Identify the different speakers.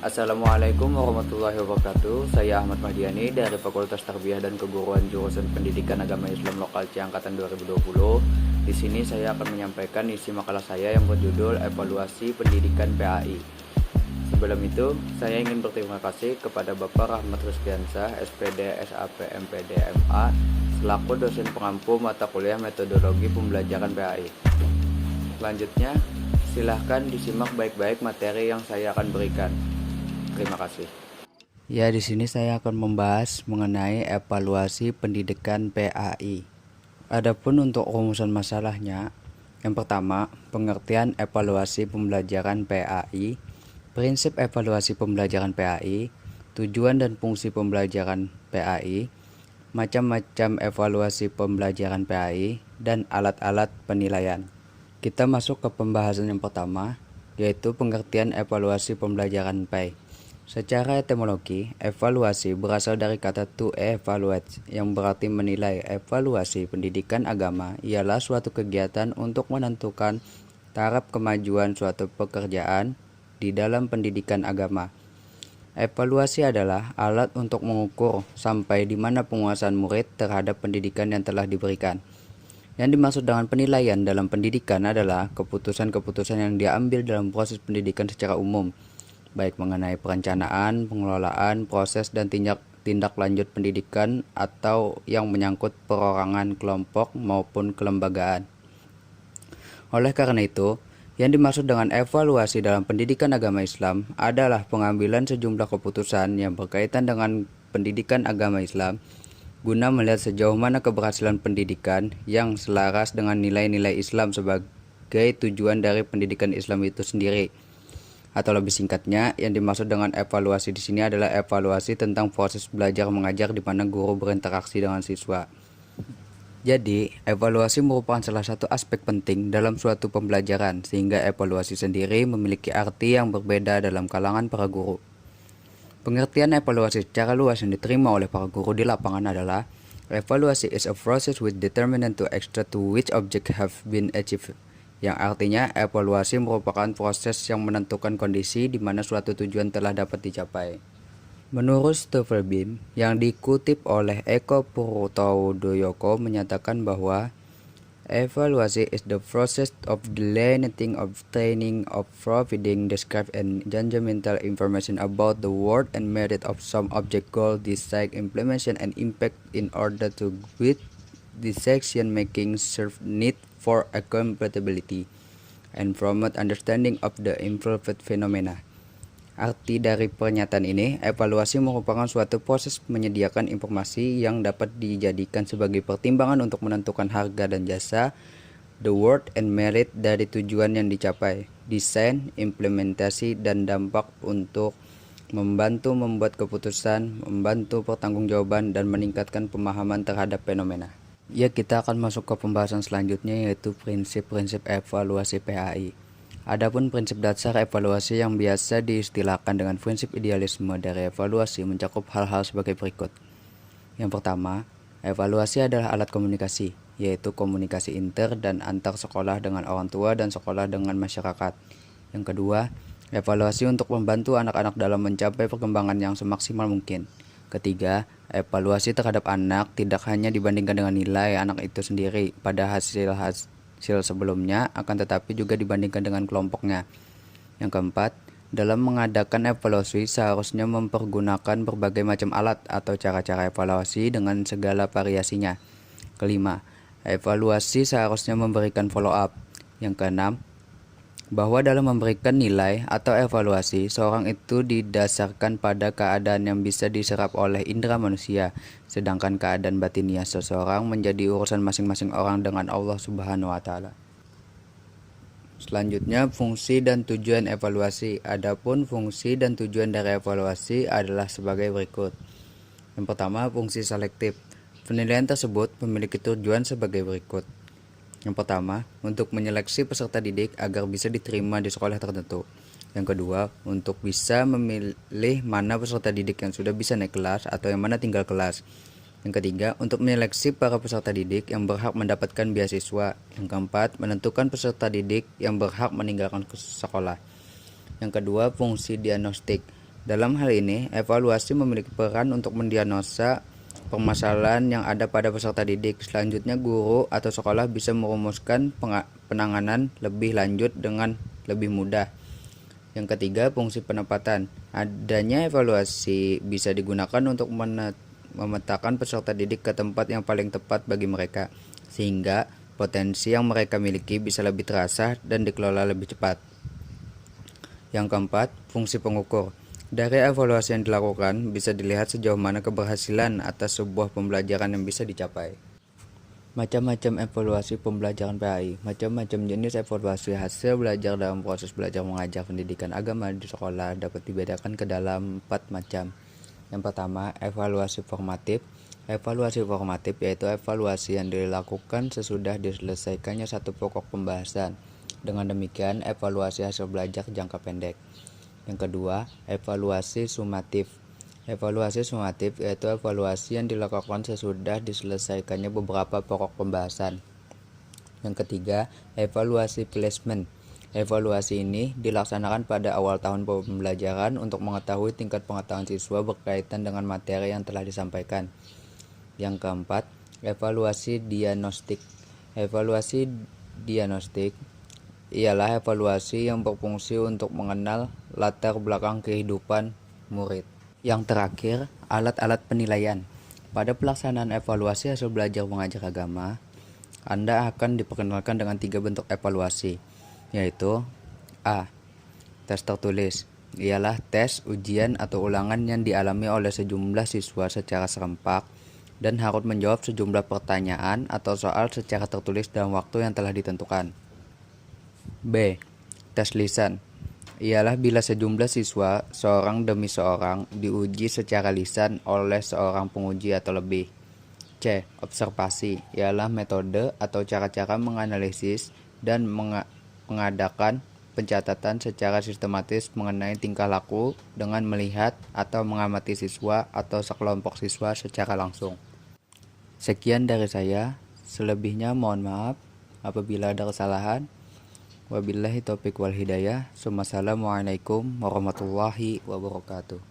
Speaker 1: Assalamualaikum warahmatullahi wabarakatuh. Saya Ahmad Mahdiani dari Fakultas Tarbiyah dan Keguruan Jurusan Pendidikan Agama Islam Lokal C Angkatan 2020. Di sini saya akan menyampaikan isi makalah saya yang berjudul Evaluasi Pendidikan PAI. Sebelum itu, saya ingin berterima kasih kepada Bapak Rahmat Rizkiansah, SPD, SAP, MPD, MA, selaku dosen pengampu mata kuliah metodologi pembelajaran PAI. Selanjutnya, silahkan disimak baik-baik materi yang saya akan berikan. Terima kasih. Ya, di sini saya akan membahas mengenai evaluasi pendidikan PAI. Adapun untuk rumusan masalahnya, yang pertama, pengertian evaluasi pembelajaran PAI, prinsip evaluasi pembelajaran PAI, tujuan dan fungsi pembelajaran PAI, macam-macam evaluasi pembelajaran PAI, dan alat-alat penilaian. Kita masuk ke pembahasan yang pertama, yaitu pengertian evaluasi pembelajaran PAI. Secara etimologi, evaluasi berasal dari kata to evaluate yang berarti menilai. Evaluasi pendidikan agama ialah suatu kegiatan untuk menentukan taraf kemajuan suatu pekerjaan di dalam pendidikan agama. Evaluasi adalah alat untuk mengukur sampai di mana penguasaan murid terhadap pendidikan yang telah diberikan. Yang dimaksud dengan penilaian dalam pendidikan adalah keputusan-keputusan yang diambil dalam proses pendidikan secara umum, baik mengenai perencanaan, pengelolaan, proses, dan tindak lanjut pendidikan atau yang menyangkut perorangan kelompok maupun kelembagaan. Oleh karena itu, yang dimaksud dengan evaluasi dalam pendidikan agama Islam adalah pengambilan sejumlah keputusan yang berkaitan dengan pendidikan agama Islam guna melihat sejauh mana keberhasilan pendidikan yang selaras dengan nilai-nilai Islam sebagai tujuan dari pendidikan Islam itu sendiri. Atau lebih singkatnya, yang dimaksud dengan evaluasi di sini adalah evaluasi tentang proses belajar mengajar di mana guru berinteraksi dengan siswa. Jadi, evaluasi merupakan salah satu aspek penting dalam suatu pembelajaran, sehingga evaluasi sendiri memiliki arti yang berbeda dalam kalangan para guru. Pengertian evaluasi secara luas yang diterima oleh para guru di lapangan adalah evaluasi is a process with determinant to extract to which object have been achieved, yang artinya evaluasi merupakan proses yang menentukan kondisi di mana suatu tujuan telah dapat dicapai. Menurut Stoverbeam yang dikutip oleh Eko Purwotodoyoko menyatakan bahwa evaluasi is the process of delineating, obtaining, of providing, describe, and judgmental information about the worth and merit of some object, goal, design, implementation, and impact in order to guide decision-making, serve need for accountability, and promote understanding of the involved phenomena. Arti dari pernyataan ini, evaluasi merupakan suatu proses menyediakan informasi yang dapat dijadikan sebagai pertimbangan untuk menentukan harga dan jasa, the worth and merit dari tujuan yang dicapai, desain, implementasi, dan dampak untuk membantu membuat keputusan, membantu pertanggungjawaban, dan meningkatkan pemahaman terhadap fenomena. Ya, kita akan masuk ke pembahasan selanjutnya, yaitu prinsip-prinsip evaluasi PAI. Adapun prinsip dasar evaluasi yang biasa diistilahkan dengan prinsip idealisme dari evaluasi mencakup hal-hal sebagai berikut. Yang pertama, evaluasi adalah alat komunikasi, yaitu komunikasi inter dan antar sekolah dengan orang tua dan sekolah dengan masyarakat. Yang kedua, evaluasi untuk membantu anak-anak dalam mencapai perkembangan yang semaksimal mungkin. Ketiga, evaluasi terhadap anak tidak hanya dibandingkan dengan nilai anak itu sendiri pada hasil sebelumnya, akan tetapi juga dibandingkan dengan kelompoknya. Yang keempat, dalam mengadakan evaluasi seharusnya mempergunakan berbagai macam alat atau cara-cara evaluasi dengan segala variasinya. Kelima, evaluasi seharusnya memberikan follow up. Yang keenam, bahwa dalam memberikan nilai atau evaluasi, seorang itu didasarkan pada keadaan yang bisa diserap oleh indera manusia, sedangkan keadaan batiniah seseorang menjadi urusan masing-masing orang dengan Allah Subhanahu wa Ta'ala. Selanjutnya, fungsi dan tujuan evaluasi. Adapun fungsi dan tujuan dari evaluasi adalah sebagai berikut. Yang pertama, fungsi selektif. Penilaian tersebut memiliki tujuan sebagai berikut. Yang pertama, untuk menyeleksi peserta didik agar bisa diterima di sekolah tertentu. Yang kedua, untuk bisa memilih mana peserta didik yang sudah bisa naik kelas atau yang mana tinggal kelas. Yang ketiga, untuk menyeleksi para peserta didik yang berhak mendapatkan beasiswa. Yang keempat, menentukan peserta didik yang berhak meninggalkan sekolah. Yang kedua, fungsi diagnostik. Dalam hal ini, evaluasi memiliki peran untuk mendiagnosa permasalahan yang ada pada peserta didik. Selanjutnya, guru atau sekolah bisa merumuskan penanganan lebih lanjut dengan lebih mudah. Yang ketiga, fungsi penempatan. Adanya evaluasi bisa digunakan untuk memetakan peserta didik ke tempat yang paling tepat bagi mereka, sehingga potensi yang mereka miliki bisa lebih terasa dan dikelola lebih cepat. Yang keempat, fungsi pengukur. Dari evaluasi yang dilakukan, bisa dilihat sejauh mana keberhasilan atas sebuah pembelajaran yang bisa dicapai. Macam-macam evaluasi pembelajaran PAI. Macam-macam jenis evaluasi hasil belajar dalam proses belajar mengajar pendidikan agama di sekolah dapat dibedakan ke dalam 4 macam. Yang pertama, evaluasi formatif. Evaluasi formatif yaitu evaluasi yang dilakukan sesudah diselesaikannya satu pokok pembahasan. Dengan demikian, evaluasi hasil belajar jangka pendek. Yang kedua, evaluasi sumatif. Evaluasi sumatif yaitu evaluasi yang dilakukan sesudah diselesaikannya beberapa pokok pembahasan. Yang ketiga, evaluasi placement. Evaluasi ini dilaksanakan pada awal tahun pembelajaran untuk mengetahui tingkat pengetahuan siswa berkaitan dengan materi yang telah disampaikan. Yang keempat, evaluasi diagnostik. Evaluasi diagnostik ialah evaluasi yang berfungsi untuk mengenal latar belakang kehidupan murid. Yang terakhir, alat-alat penilaian. Pada pelaksanaan evaluasi hasil belajar mengajar agama, Anda akan diperkenalkan dengan 3 bentuk evaluasi, yaitu A. Tes tertulis. Ialah tes, ujian, atau ulangan yang dialami oleh sejumlah siswa secara serempak dan harus menjawab sejumlah pertanyaan atau soal secara tertulis dalam waktu yang telah ditentukan. B. Tes lisan. Ialah bila sejumlah siswa, seorang demi seorang, diuji secara lisan oleh seorang penguji atau lebih. C. Observasi. Ialah metode atau cara-cara menganalisis dan mengadakan pencatatan secara sistematis mengenai tingkah laku dengan melihat atau mengamati siswa atau sekelompok siswa secara langsung. Sekian dari saya. Selebihnya mohon maaf apabila ada kesalahan. Wabillahi taufiq wal hidayah. Wassalamualaikum warahmatullahi wabarakatuh.